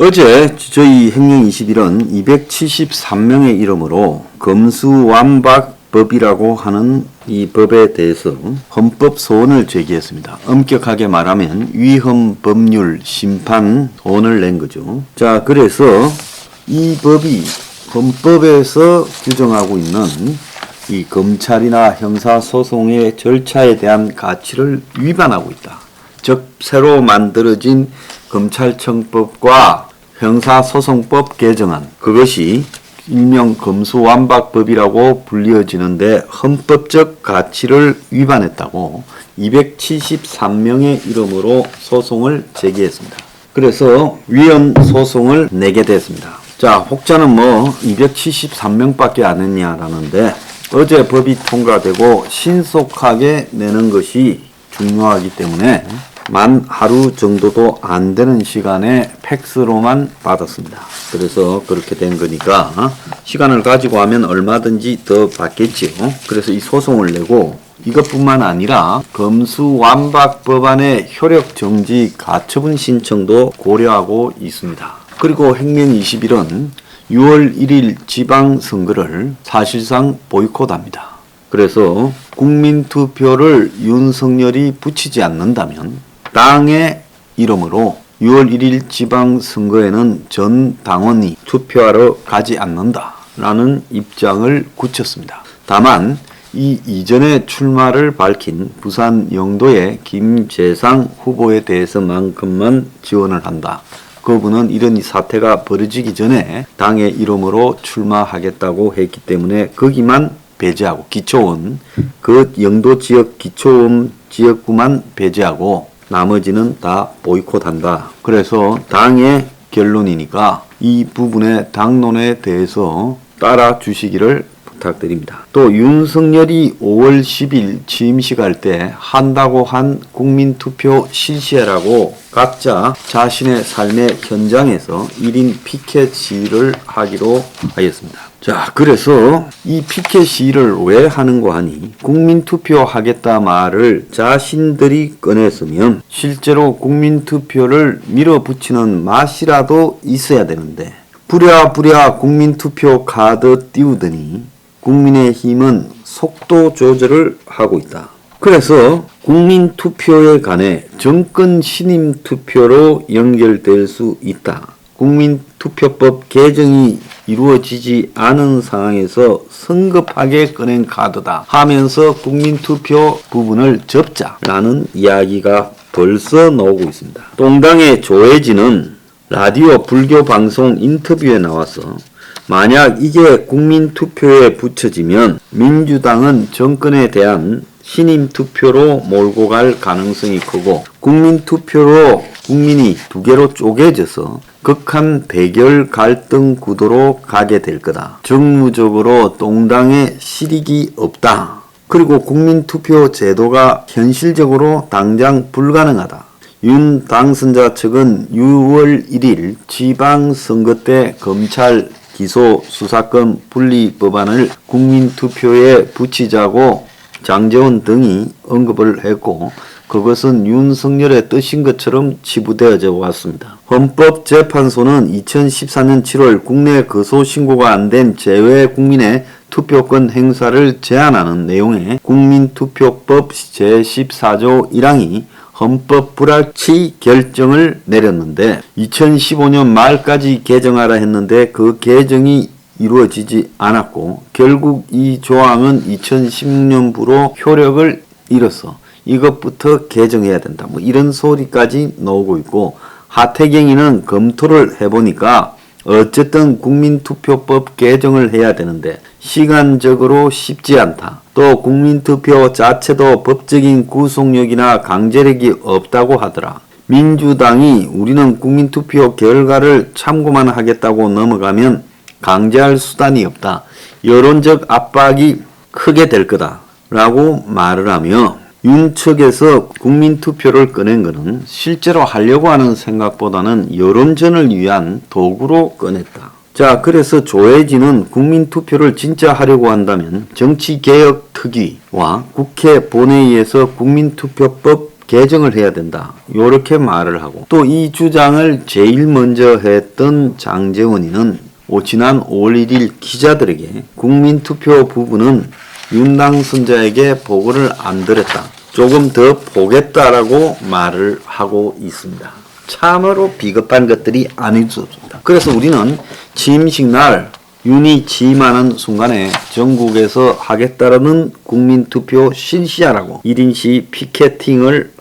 어제 저희 행령 21은 273명의 이름으로 검수완박법이라고 하는 이 법에 대해서 헌법 소원을 제기했습니다. 엄격하게 말하면 위헌 법률 심판 소원을 낸 거죠. 자, 그래서 이 법이 헌법에서 규정하고 있는 이 검찰이나 형사소송의 절차에 대한 가치를 위반하고 있다. 즉, 새로 만들어진 검찰청법과 형사소송법 개정안, 그것이 일명 검수완박법이라고 불리어지는데 헌법적 가치를 위반했다고 273명의 이름으로 소송을 제기했습니다. 그래서 위헌 소송을 내게 됐습니다. 자, 혹자는 273명밖에 안 했냐라는데, 어제 법이 통과되고 신속하게 내는 것이 중요하기 때문에 만 하루 정도도 안 되는 시간에 팩스로만 받았습니다. 그래서 그렇게 된 거니까 시간을 가지고 하면 얼마든지 더 받겠지요. 그래서 이 소송을 내고 이것뿐만 아니라 검수완박 법안의 효력 정지 가처분 신청도 고려하고 있습니다. 그리고 행면 21은 6월 1일 지방선거를 사실상 보이콧합니다. 그래서 국민투표를 윤석열이 붙이지 않는다면 당의 이름으로 6월 1일 지방선거에는 전 당원이 투표하러 가지 않는다라는 입장을 굳혔습니다. 다만 이 이전에 출마를 밝힌 부산 영도의 김재상 후보에 대해서만큼만 지원을 한다. 그분은 이런 사태가 벌어지기 전에 당의 이름으로 출마하겠다고 했기 때문에 거기만 배제하고 기초원, 그 영도 지역 기초원 지역구만 배제하고 나머지는 다 보이콧한다. 그래서 당의 결론이니까 이 부분의 당론에 대해서 따라 주시기를 부탁드립니다. 또 윤석열이 5월 10일 취임식 때 한다고 한 국민투표 실시하라고 각자 자신의 삶의 현장에서 1인 피켓 시위를 하기로 하였습니다. 자, 그래서 이 피켓 시위를 왜 하는고 하니, 국민투표 하겠다 말을 자신들이 꺼냈으면 실제로 국민투표를 밀어붙이는 맛이라도 있어야 되는데 부랴부랴 국민투표 카드 띄우더니 국민의힘은 속도 조절을 하고 있다. 그래서 국민투표에 관해 정권 신임 투표로 연결될 수 있다. 국민투표법 개정이 이루어지지 않은 상황에서 성급하게 꺼낸 카드다 하면서 국민투표 부분을 접자라는 이야기가 벌써 나오고 있습니다. 동당의 조혜진은 라디오 불교 방송 인터뷰에 나와서 만약 이게 국민투표에 붙여지면 민주당은 정권에 대한 신임투표로 몰고 갈 가능성이 크고 국민투표로 국민이 두 개로 쪼개져서 극한 대결 갈등 구도로 가게 될 거다. 정무적으로 동당에 실익이 없다. 그리고 국민투표 제도가 현실적으로 당장 불가능하다. 윤 당선자 측은 6월 1일 지방선거 때 검찰 기소 수사권 분리 법안을 국민투표에 붙이자고 장제원 등이 언급을 했고, 그것은 윤석열의 뜻인 것처럼 치부되어져 왔습니다. 헌법재판소는 2014년 7월 국내 거소 신고가 안 된 제외 국민의 투표권 행사를 제한하는 내용의 국민투표법 제14조 1항이 헌법 불합치 결정을 내렸는데 2015년 말까지 개정하라 했는데 그 개정이 이루어지지 않았고, 결국 이 조항은 2016년부로 효력을 잃어서 이것부터 개정해야 된다. 이런 소리까지 나오고 있고, 하태경이는 검토를 해보니까 어쨌든 국민투표법 개정을 해야 되는데 시간적으로 쉽지 않다. 또 국민투표 자체도 법적인 구속력이나 강제력이 없다고 하더라. 민주당이 우리는 국민투표 결과를 참고만 하겠다고 넘어가면 강제할 수단이 없다. 여론적 압박이 크게 될 거다. 라고 말을 하며 윤 측에서 국민투표를 꺼낸 것은 실제로 하려고 하는 생각보다는 여론전을 위한 도구로 꺼냈다. 자, 그래서 조혜진은 국민투표를 진짜 하려고 한다면 정치개혁특위와 국회 본회의에서 국민투표법 개정을 해야 된다. 요렇게 말을 하고 또 이 주장을 제일 먼저 했던 장제원이는 지난 5월 1일 기자들에게 국민투표 부분은 윤당 선자에게 보고를 안 드렸다. 조금 더 보겠다라고 말을 하고 있습니다. 참으로 비겁한 것들이 아닐 수 없습니다. 그래서 우리는 취임식 날 윤이 취임하는 순간에 전국에서 하겠다라는 국민투표 실시하라고 1인시 피켓팅을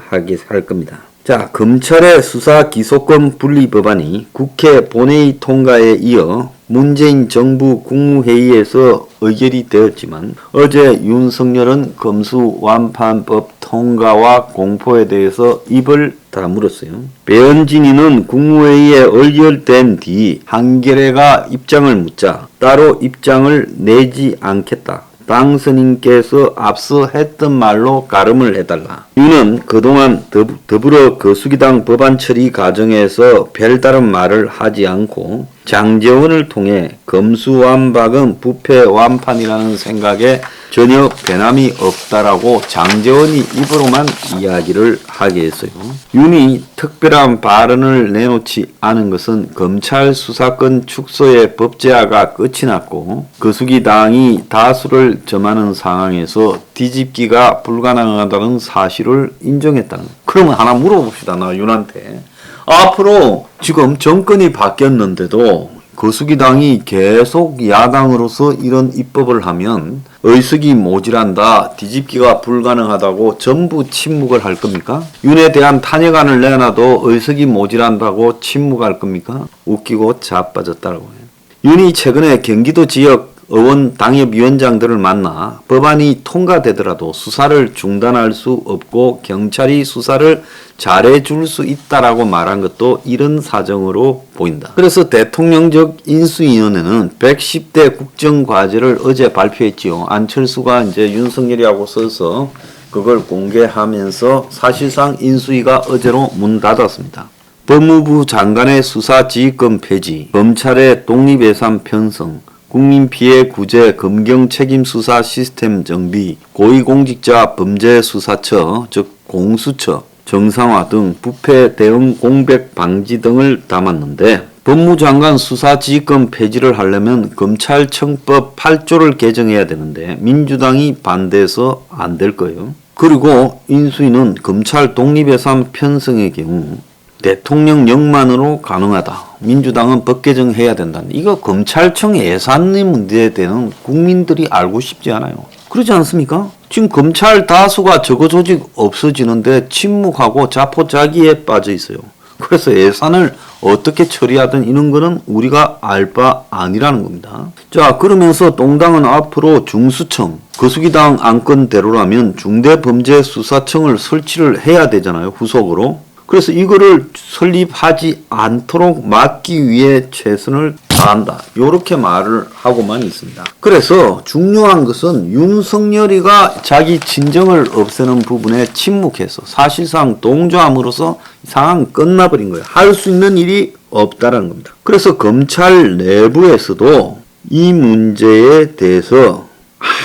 할 겁니다. 자, 검찰의 수사 기소권 분리 법안이 국회 본회의 통과에 이어 문재인 정부 국무회의에서 의결이 되었지만 어제 윤석열은 검수완판법 통과와 공포에 대해서 입을 다물었어요. 배현진이는 국무회의에 의결된 뒤 한겨레가 입장을 묻자 따로 입장을 내지 않겠다. 당선인께서 앞서 했던 말로 가름을 해달라. 윤은 그동안 더불어 거수기당 법안 처리 과정에서 별다른 말을 하지 않고 장제원을 통해 검수완박은 부패완판이라는 생각에 전혀 변함이 없다라고 장제원이 입으로만 이야기를 하게 했어요. 윤이 특별한 발언을 내놓지 않은 것은 검찰 수사권 축소의 법제화가 끝이 났고 거수기당이 다수를 점하는 상황에서 뒤집기가 불가능하다는 사실을 인정했다는 거예요. 그러면 하나 물어봅시다. 나 윤한테. 앞으로 지금 정권이 바뀌었는데도 거수기당이 계속 야당으로서 이런 입법을 하면 의석이 모자란다, 뒤집기가 불가능하다고 전부 침묵을 할 겁니까? 윤에 대한 탄핵안을 내놔도 의석이 모자란다고 침묵할 겁니까? 웃기고 자빠졌다고 해요. 윤이 최근에 경기도 지역 의원 당협위원장들을 만나 법안이 통과되더라도 수사를 중단할 수 없고 경찰이 수사를 잘해줄 수 있다라고 말한 것도 이런 사정으로 보인다. 그래서 대통령적 인수위원회는 110대 국정과제를 어제 발표했지요. 안철수가 이제 윤석열이하고 써서 그걸 공개하면서 사실상 인수위가 어제로 문 닫았습니다. 법무부 장관의 수사지휘권 폐지, 검찰의 독립예산 편성, 국민피해구제 검경책임수사 시스템 정비, 고위공직자 범죄수사처 즉 공수처 정상화 등 부패 대응 공백 방지 등을 담았는데 법무장관 수사지휘권 폐지를 하려면 검찰청법 8조를 개정해야 되는데 민주당이 반대해서 안 될 거예요. 그리고 인수위는 검찰 독립예산 편성의 경우 대통령령만으로 가능하다. 민주당은 법 개정해야 된다는 이거 검찰청 예산의 문제에 대한 국민들이 알고 싶지 않아요. 그러지 않습니까? 지금 검찰 다수가 저거 조직 없어지는데 침묵하고 자포자기에 빠져 있어요. 그래서 예산을 어떻게 처리하든 이런 거는 우리가 알 바 아니라는 겁니다. 자, 그러면서 동당은 앞으로 중수청, 거수기당 안건대로라면 중대범죄수사청을 설치를 해야 되잖아요. 후속으로. 그래서 이거를 설립하지 않도록 막기 위해 최선을 다한다. 이렇게 말을 하고만 있습니다. 그래서 중요한 것은 윤석열이가 자기 진정을 없애는 부분에 침묵해서 사실상 동조함으로써 상황 끝나버린 거예요. 할 수 있는 일이 없다라는 겁니다. 그래서 검찰 내부에서도 이 문제에 대해서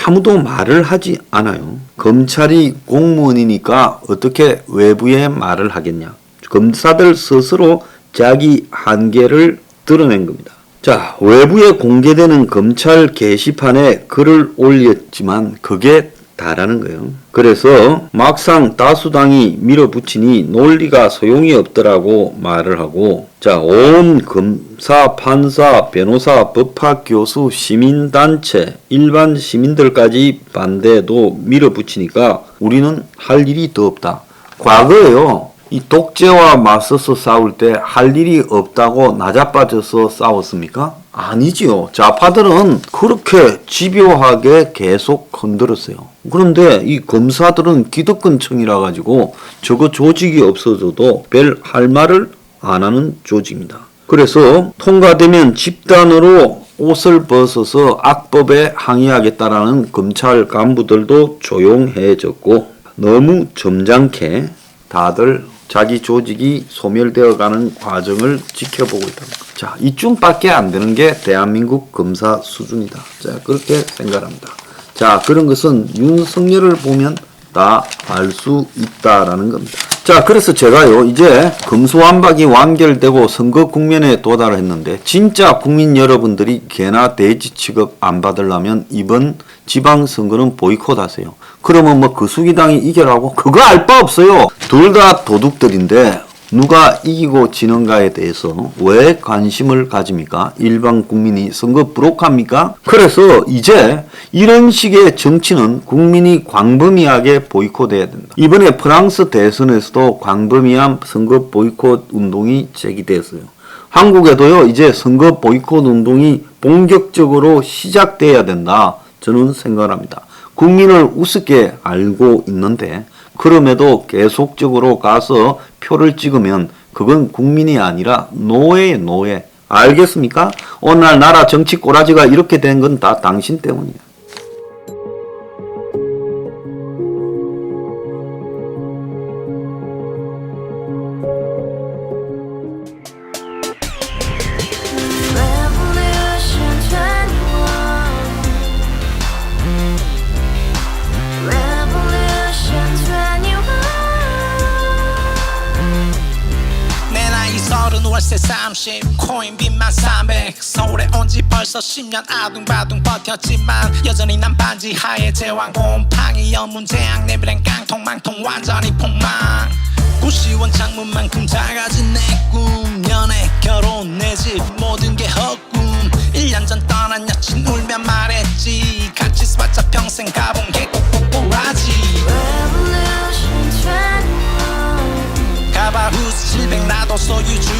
아무도 말을 하지 않아요. 검찰이 공무원이니까 어떻게 외부에 말을 하겠냐. 검사들 스스로 자기 한계를 드러낸 겁니다. 자, 외부에 공개되는 검찰 게시판에 글을 올렸지만 그게 다라는 거예요. 그래서 막상 다수당이 밀어붙이니 논리가 소용이 없더라고 말을 하고 자, 온 검사, 판사, 변호사, 법학 교수, 시민단체, 일반 시민들까지 반대도 밀어붙이니까 우리는 할 일이 더 없다. 과거에요. 이 독재와 맞서서 싸울 때 할 일이 없다고 나자빠져서 싸웠습니까? 아니지요. 좌파들은 그렇게 집요하게 계속 건드렸어요. 그런데 이 검사들은 기득권층이라 가지고 저거 조직이 없어져도 별 할 말을 안 하는 조직입니다. 그래서 통과되면 집단으로 옷을 벗어서 악법에 항의하겠다라는 검찰 간부들도 조용해졌고 너무 점잖게 다들 자기 조직이 소멸되어가는 과정을 지켜보고 있다. 자, 이쯤밖에 안 되는 게 대한민국 검사 수준이다. 자, 그렇게 생각합니다. 자, 그런 것은 윤석열을 보면 다 알 수 있다라는 겁니다. 자, 그래서 제가요, 이제 금수완박이 완결되고 선거 국면에 도달했는데, 진짜 국민 여러분들이 개나 돼지 취급 안 받으려면 이번 지방선거는 보이콧하세요. 그러면 뭐 그수기당이 이겨라고? 그거 알 바 없어요. 둘 다 도둑들인데, 누가 이기고 지는가에 대해서 왜 관심을 가집니까? 일반 국민이 선거 불혹합니까? 그래서 이제 이런 식의 정치는 국민이 광범위하게 보이콧해야 된다. 이번에 프랑스 대선에서도 광범위한 선거 보이콧 운동이 제기됐어요. 한국에도요, 이제 선거 보이콧 운동이 본격적으로 시작돼야 된다. 저는 생각합니다. 국민을 우습게 알고 있는데 그럼에도 계속적으로 가서 표를 찍으면 그건 국민이 아니라 노예예요, 노예. 알겠습니까? 오늘 나라 정치 꼬라지가 이렇게 된 건 다 당신 때문이야. 월세 30 코인빚만 300 서울에 온 지 벌써 10년 아둥바둥 버텼지만 여전히 난 반지 하에 제왕 곰팡이 연문제약 내 미래는 깡통망통 완전히 폭망 고시원 창문만큼 작아진 내 꿈 연애 결혼 내 집 모든 게 헛꿈 1년 전 떠난 여친 울며 말했지 같이 써봤자 평생 가본 게 꼬꼬꼬라지 가바후스 700 나도 소유주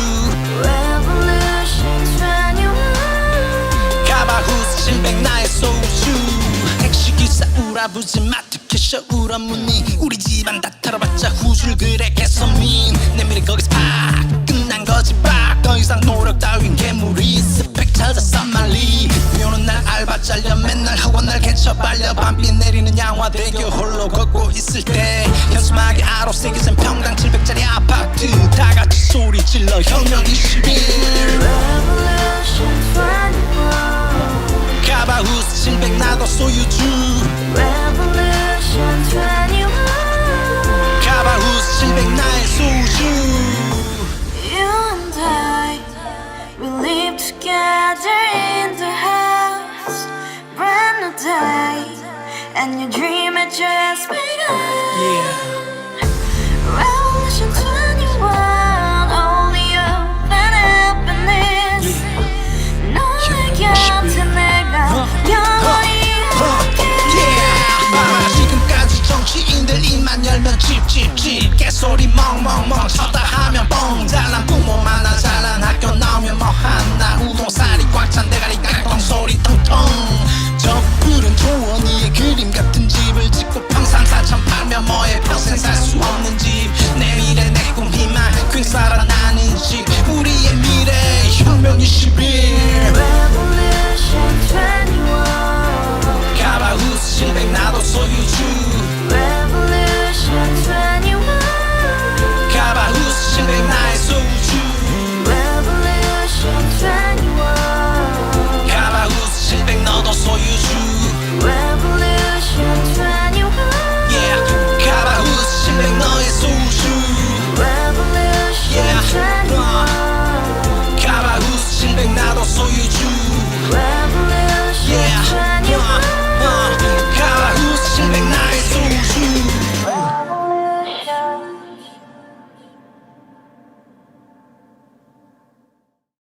가바후스 700 나의 소유주 택시기사 우라부지 마트 캐셔 우라무늬 우리 집안 다 털어봤자 후줄 그래 개선민 내 미래 거기서 팍 끝난 거지 팍더 이상 노력 따윈 괴물이 스펙 찾아서 말리 비오는 날 알바 잘려 맨날 학원 날 개쳐 빨려 밤비 내리는 양화대교 홀로 걷고 있을 때 현수막에 아로 새겨진 평당 700짜리 아파트 다같이 소리 질러 혁명 21 가바후스 700 나도 소유주 가바후스 700 나의 소유주 You and I, we live together in the house, brand new day, and your dream had just been